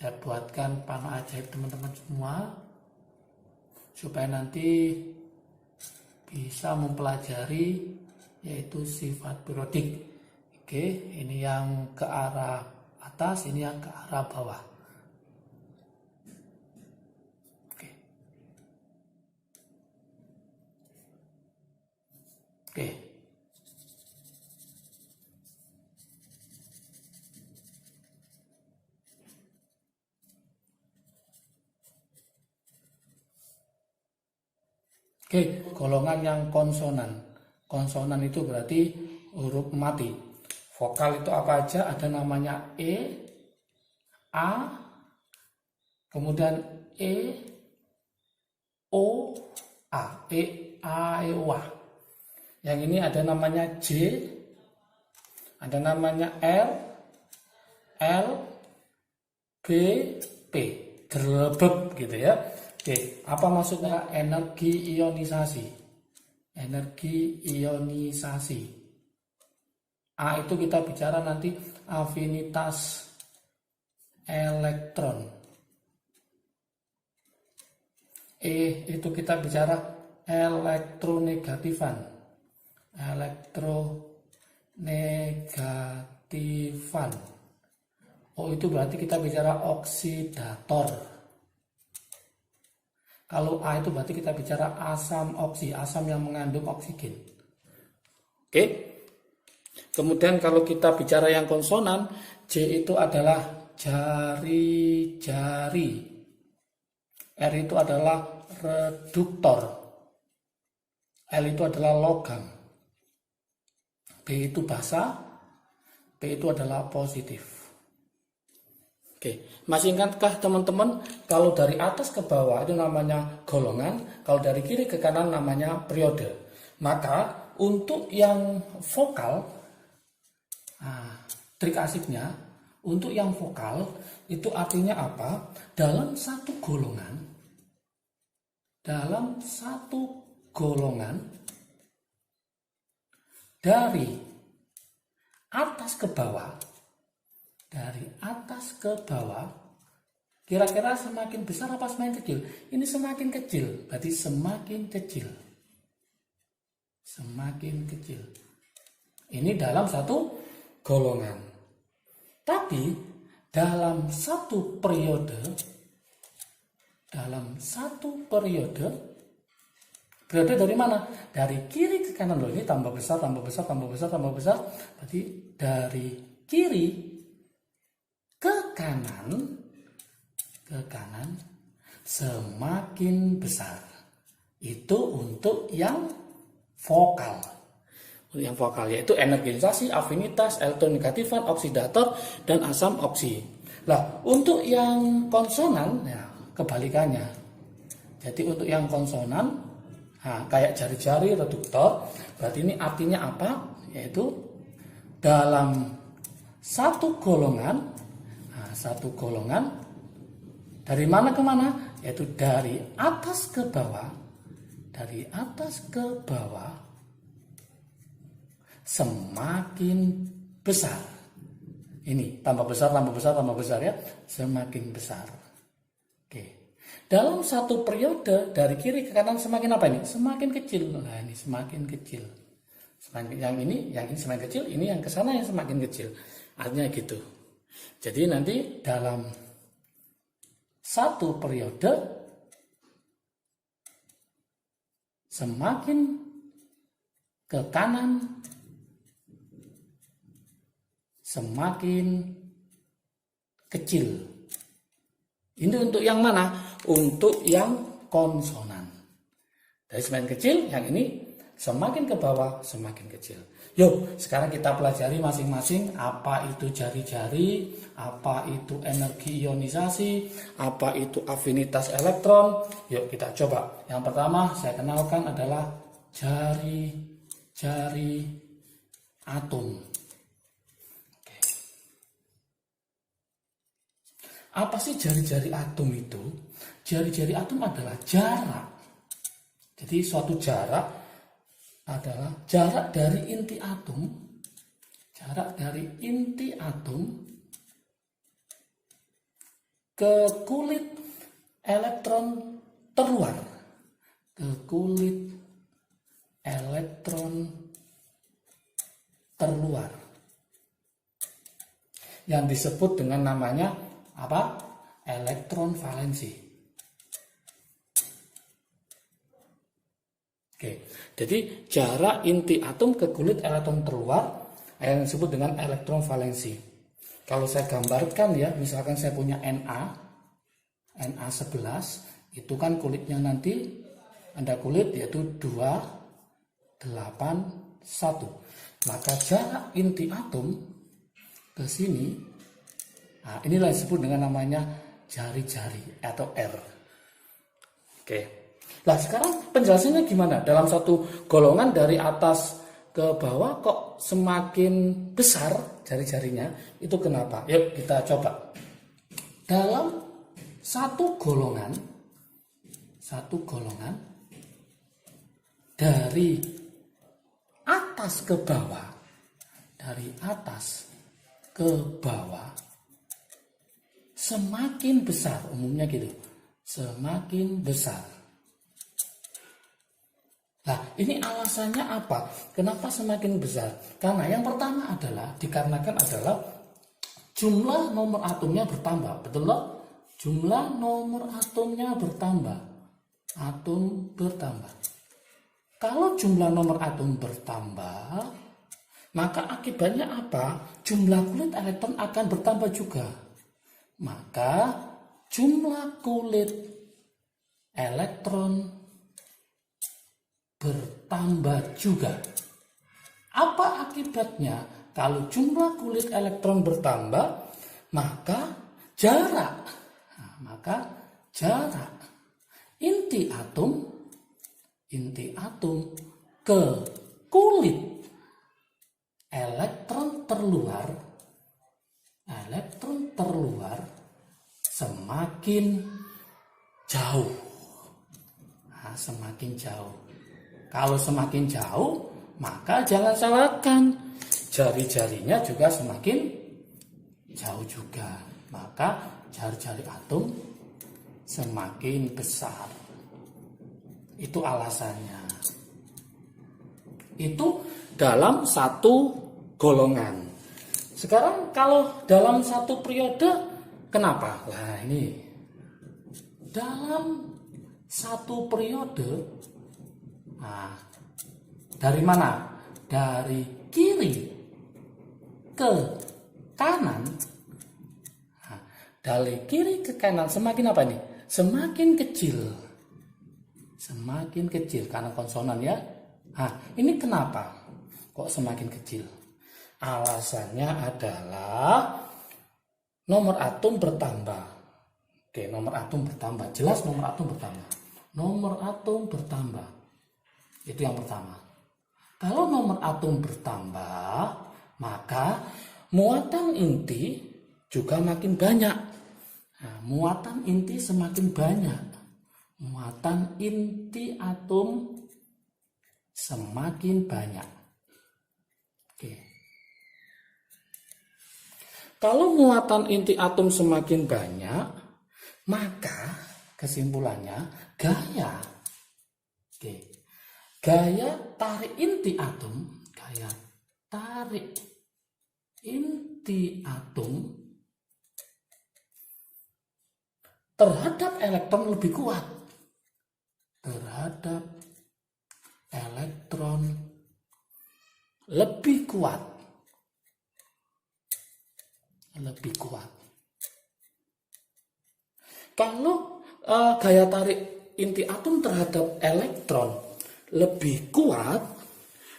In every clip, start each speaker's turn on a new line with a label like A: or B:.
A: Saya buatkan panah ajaib teman-teman semua supaya nanti bisa mempelajari yaitu sifat periodik. Oke, ini yang ke arah atas, ini yang ke arah bawah. Oke. Oke. Oke, golongan yang konsonan. Konsonan itu berarti huruf mati. Vokal itu apa aja? Ada namanya E, A, kemudian E, O, A. E, A, E, O, A. Yang ini ada namanya J, ada namanya L, B, P. Gerebek gitu ya. Oke, apa maksudnya energi ionisasi? Energi ionisasi. A itu kita bicara nanti afinitas elektron. E itu kita bicara elektronegatifan. Elektronegatifan. O itu berarti kita bicara oksidator. Kalau A itu berarti kita bicara asam oksi, asam yang mengandung oksigen. Oke. Kemudian kalau kita bicara yang konsonan, J itu adalah jari-jari. R itu adalah reduktor. L itu adalah logam. B itu basa. P itu adalah positif. Oke, masih ingatkah teman-teman kalau dari atas ke bawah itu namanya golongan, kalau dari kiri ke kanan namanya periode. Maka untuk yang vokal, trik asiknya, untuk yang vokal itu artinya apa? Dalam satu golongan dari atas ke bawah, kira-kira semakin besar apa semakin kecil? Ini semakin kecil, berarti semakin kecil. Ini dalam satu golongan. Tapi dalam satu periode, periode dari mana? Dari kiri ke kanan loh. Ini tambah besar. Berarti dari kiri ke kanan semakin besar. Itu untuk yang vokal. Untuk yang vokal yaitu energisasi, afinitas, elektronegatifan, oksidator, dan asam oksi. Nah, untuk yang konsonan, ya kebalikannya. Jadi untuk yang konsonan, kayak jari-jari, reduktor, berarti ini artinya apa? Yaitu dalam satu golongan dari mana ke mana? Yaitu dari atas ke bawah, semakin besar. Ini tambah besar ya, semakin besar. Oke. Dalam satu periode dari kiri ke kanan semakin apa ini? Semakin kecil. Nah, ini semakin kecil. Yang ini semakin kecil, ini yang ke sana yang semakin kecil. Artinya gitu. Jadi nanti dalam satu periode semakin ke kanan semakin kecil. Ini untuk yang mana? Untuk yang konsonan. Dari semakin kecil, yang ini semakin ke bawah semakin kecil. Yuk, sekarang kita pelajari masing-masing apa itu jari-jari, apa itu energi ionisasi, apa itu afinitas elektron. Yuk kita coba. Yang pertama saya kenalkan adalah jari-jari atom. Oke. Apa sih jari-jari atom itu? Jari-jari atom adalah jarak. Jadi suatu jarak adalah jarak dari inti atom ke kulit elektron terluar. Ke kulit elektron terluar. Yang disebut dengan namanya apa? Elektron valensi. Oke, jadi jarak inti atom ke kulit elektron terluar yang disebut dengan elektron valensi. Kalau saya gambarkan ya, misalkan saya punya Na11, itu kan kulitnya nanti ada kulit yaitu 281. Maka jarak inti atom ke sini, nah inilah disebut dengan namanya jari-jari atau R. Oke. Nah sekarang penjelasannya gimana? Dalam satu golongan dari atas ke bawah kok semakin besar jari-jarinya, itu kenapa? Yuk kita coba. Dalam satu golongan dari atas ke bawah, semakin besar, umumnya gitu, semakin besar. Nah, ini alasannya apa? Kenapa semakin besar? Karena yang pertama adalah dikarenakan adalah jumlah nomor atomnya bertambah, betul loh? Jumlah nomor atomnya bertambah. Atom bertambah. Kalau jumlah nomor atom bertambah, maka akibatnya apa? Jumlah kulit elektron akan bertambah juga. Maka jumlah kulit elektron bertambah juga. Apa akibatnya? Kalau jumlah kulit elektron bertambah, maka jarak inti atom ke kulit elektron terluar semakin jauh. Nah, semakin jauh. Kalau semakin jauh, maka jangan salahkan, jari-jarinya juga semakin jauh juga. Maka jari-jari atom semakin besar. Itu alasannya. Itu dalam satu golongan. Sekarang kalau dalam satu periode, kenapa? Nah ini, dalam satu periode, nah, dari mana? Dari kiri ke kanan. Nah, dari kiri ke kanan semakin apa nih? Semakin kecil. Semakin kecil karena konsonan ya. Nah, ini kenapa kok semakin kecil? Alasannya adalah nomor atom bertambah. Oke, nomor atom bertambah. Jelas nomor atom bertambah. Nomor atom bertambah. Itu yang pertama. Kalau nomor atom bertambah, maka muatan inti juga makin banyak. Nah, muatan inti semakin banyak. Muatan inti atom semakin banyak. Oke. Kalau muatan inti atom semakin banyak, maka kesimpulannya gaya tarik inti atom terhadap elektron lebih kuat. Lebih kuat. Kalau gaya tarik inti atom terhadap elektron lebih kuat,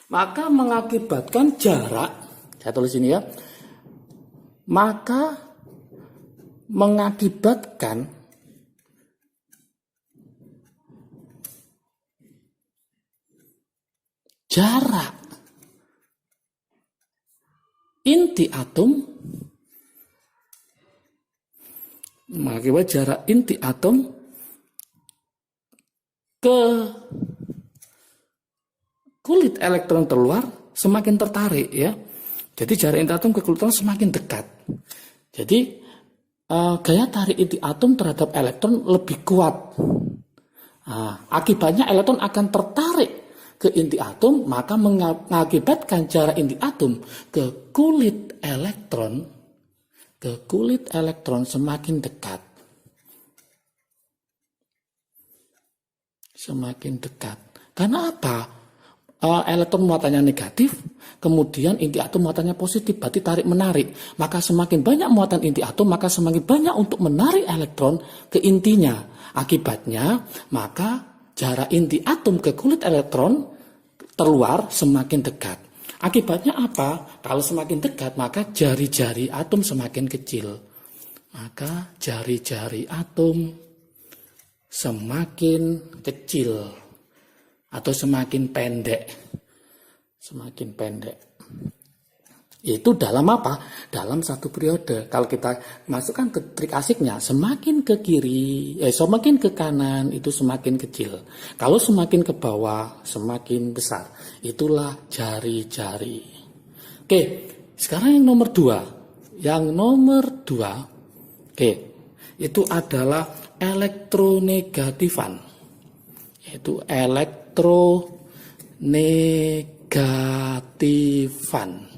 A: maka mengakibatkan jarak, saya tulis ini ya, maka mengakibatkan jarak inti atom ke kulit elektron terluar semakin tertarik ya. Jadi jarak inti atom ke kulit elektron semakin dekat. Jadi gaya tarik inti atom terhadap elektron lebih kuat. Akibatnya elektron akan tertarik ke inti atom, maka mengakibatkan jarak inti atom ke kulit elektron semakin dekat. Semakin dekat. Karena apa? Elektron muatannya negatif, kemudian inti atom muatannya positif, berarti tarik-menarik. Maka semakin banyak muatan inti atom, maka semakin banyak untuk menarik elektron ke intinya. Akibatnya, maka jarak inti atom ke kulit elektron terluar semakin dekat. Akibatnya apa? Kalau semakin dekat, maka jari-jari atom semakin kecil. Maka jari-jari atom semakin kecil atau semakin pendek. Semakin pendek. Itu dalam apa? Dalam satu periode. Kalau kita masukkan ke trik asiknya, semakin ke kiri, semakin ke kanan itu semakin kecil. Kalau semakin ke bawah, semakin besar. Itulah jari-jari. Oke, sekarang yang nomor 2. Yang nomor 2, itu adalah elektronegatifan. Yaitu elektronegatifan.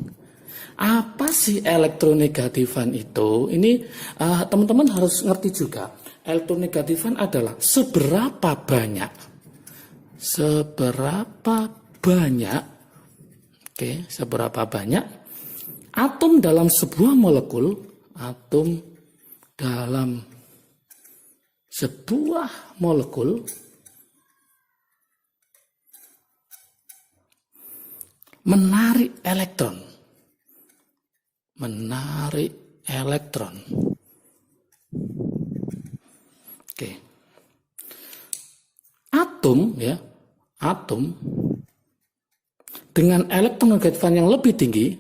A: Apa sih elektronegatifan itu? Ini teman-teman harus ngerti juga. Elektronegatifan adalah seberapa banyak atom dalam sebuah molekul, menarik elektron. Atom dengan elektronegatifan yang lebih tinggi,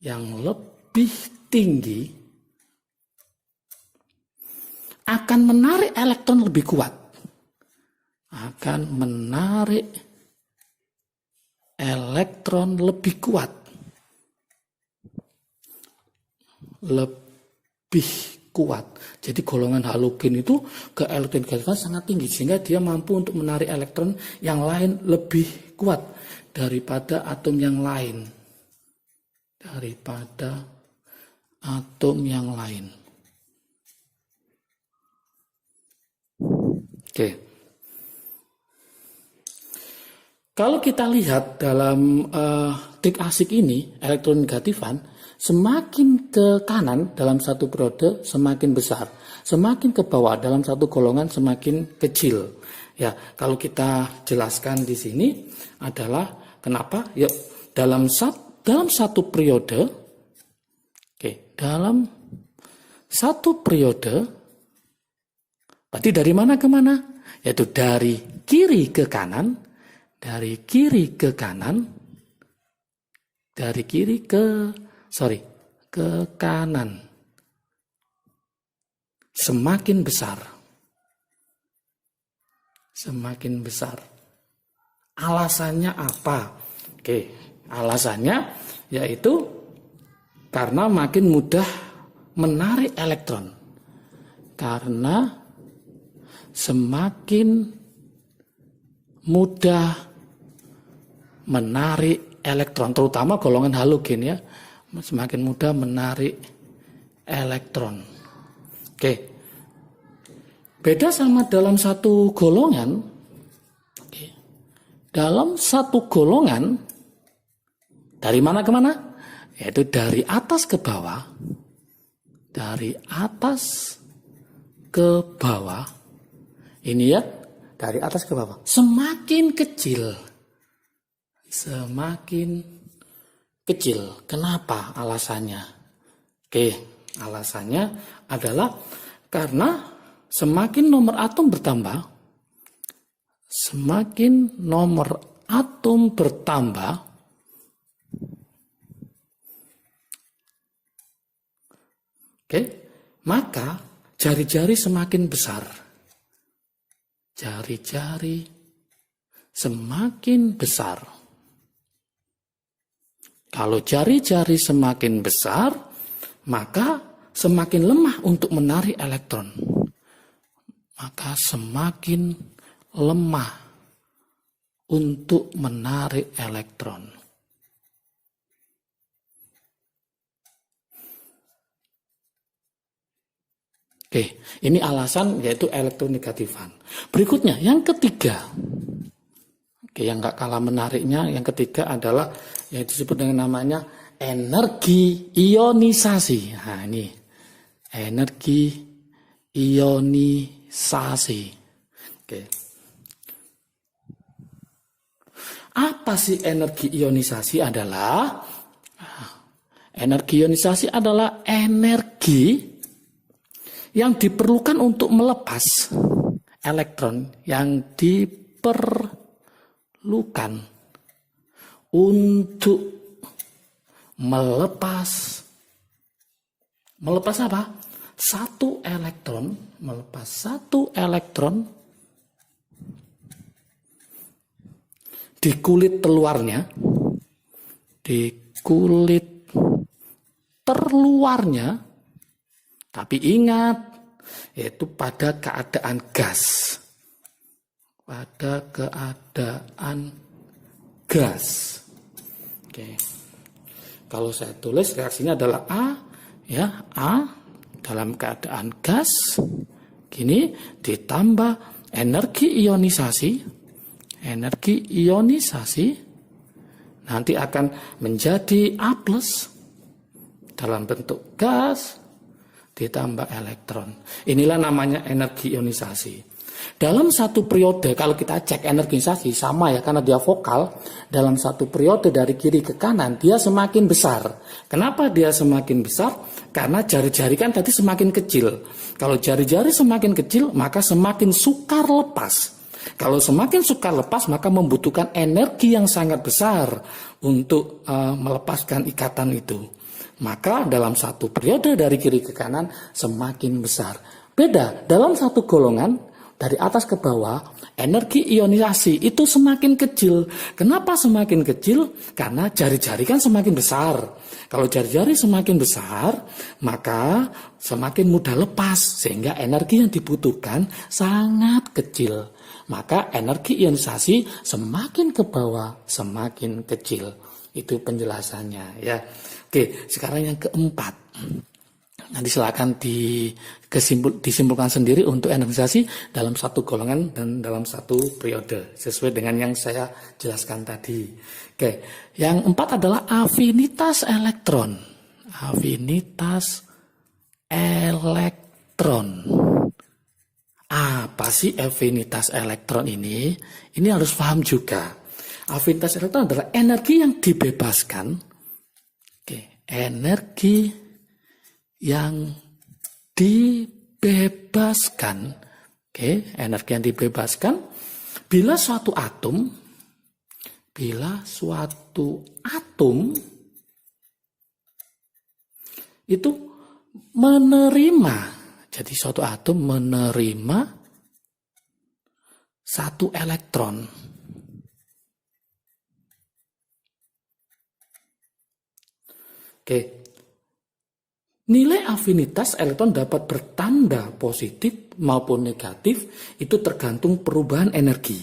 A: yang lebih tinggi akan menarik elektron lebih kuat. Jadi golongan halogen itu ke elektronegatifan sangat tinggi sehingga dia mampu untuk menarik elektron yang lain lebih kuat daripada atom yang lain. Kalau kita lihat dalam trik asik ini, elektronegatifan, semakin ke kanan dalam satu periode semakin besar, semakin ke bawah dalam satu golongan semakin kecil. Ya, kalau kita jelaskan di sini adalah kenapa? Ya, dalam satu periode, berarti dari mana ke mana? Yaitu dari kiri ke kanan. Ke kanan semakin besar. Alasannya apa? Alasannya yaitu karena makin mudah menarik elektron. Karena semakin mudah menarik elektron, terutama golongan halogen ya, semakin mudah menarik elektron. Beda sama dalam satu golongan. Dalam satu golongan dari mana ke mana? Yaitu dari atas ke bawah. Ini ya, dari atas ke bawah. Semakin kecil. Kenapa alasannya? Alasannya adalah karena semakin nomor atom bertambah, maka jari-jari semakin besar. jari-jari semakin besar. Kalau jari-jari semakin besar, maka semakin lemah untuk menarik elektron. Maka semakin lemah untuk menarik elektron. Oke, ini alasan yaitu elektronegatifan. Berikutnya, yang ketiga. Oke, yang gak kalah menariknya, yang ketiga adalah yang disebut dengan namanya energi ionisasi. Nah, ini energi ionisasi. Oke. Apa sih energi ionisasi adalah? Energi ionisasi adalah energi yang diperlukan untuk melepas elektron yang diperlukan untuk melepas apa? Melepas satu elektron di kulit terluarnya, tapi ingat, yaitu pada keadaan gas. Pada keadaan gas. Oke. Kalau saya tulis reaksinya adalah A, ya, A dalam keadaan gas. Gini ditambah energi ionisasi nanti akan menjadi A+ dalam bentuk gas ditambah elektron. Inilah namanya energi ionisasi. Dalam satu periode, kalau kita cek energi ionisasi sama ya, karena dia vokal, dalam satu periode dari kiri ke kanan, dia semakin besar. Kenapa dia semakin besar? Karena jari-jari kan tadi semakin kecil. Kalau jari-jari semakin kecil, maka semakin sukar lepas. Kalau semakin sukar lepas, maka membutuhkan energi yang sangat besar untuk melepaskan ikatan itu. Maka dalam satu periode dari kiri ke kanan semakin besar. Beda, dalam satu golongan dari atas ke bawah, energi ionisasi itu semakin kecil. Kenapa semakin kecil? Karena jari-jari kan semakin besar. Kalau jari-jari semakin besar, maka semakin mudah lepas, sehingga energi yang dibutuhkan sangat kecil. Maka energi ionisasi semakin ke bawah, semakin kecil. Itu penjelasannya ya. Oke, sekarang yang keempat. Nanti silakan disimpulkan sendiri untuk energisasi dalam satu golongan dan dalam satu periode sesuai dengan yang saya jelaskan tadi. Oke, yang empat adalah afinitas elektron. Afinitas elektron. Apa sih afinitas elektron ini? Ini harus paham juga. Afinitas elektron adalah energi yang dibebaskan. Oke, energi yang dibebaskan. Oke, energi yang dibebaskan bila suatu atom itu menerima, jadi suatu atom menerima satu elektron. Oke. Nilai afinitas elektron dapat bertanda positif maupun negatif, itu tergantung perubahan energi.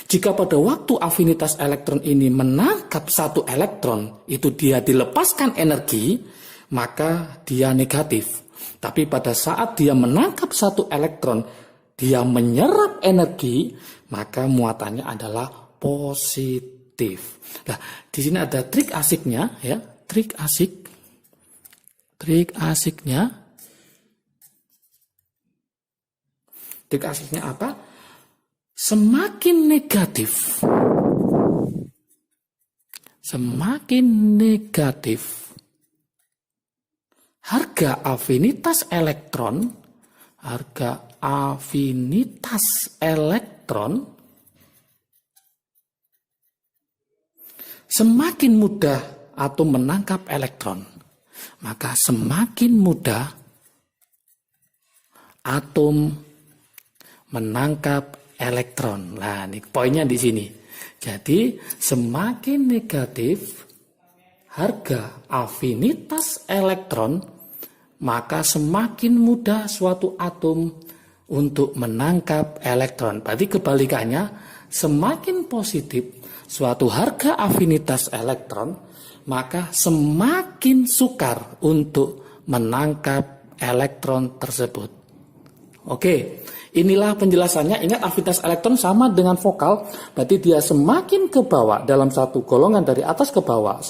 A: Jika pada waktu afinitas elektron ini menangkap satu elektron, itu dia dilepaskan energi, maka dia negatif. Tapi pada saat dia menangkap satu elektron, dia menyerap energi, maka muatannya adalah positif. Nah, di sini ada trik asiknya, ya, trik asiknya apa? Semakin negatif harga afinitas elektron, semakin mudah atom menangkap elektron. Maka semakin mudah atom menangkap elektron. Nah, ini poinnya di sini. Jadi, semakin negatif harga afinitas elektron, maka semakin mudah suatu atom untuk menangkap elektron. Berarti kebalikannya, semakin positif suatu harga afinitas elektron, maka semakin sukar untuk menangkap elektron tersebut. Oke, inilah penjelasannya. Ingat, afinitas elektron sama dengan vokal, berarti dia semakin ke bawah dalam satu golongan dari atas ke bawah.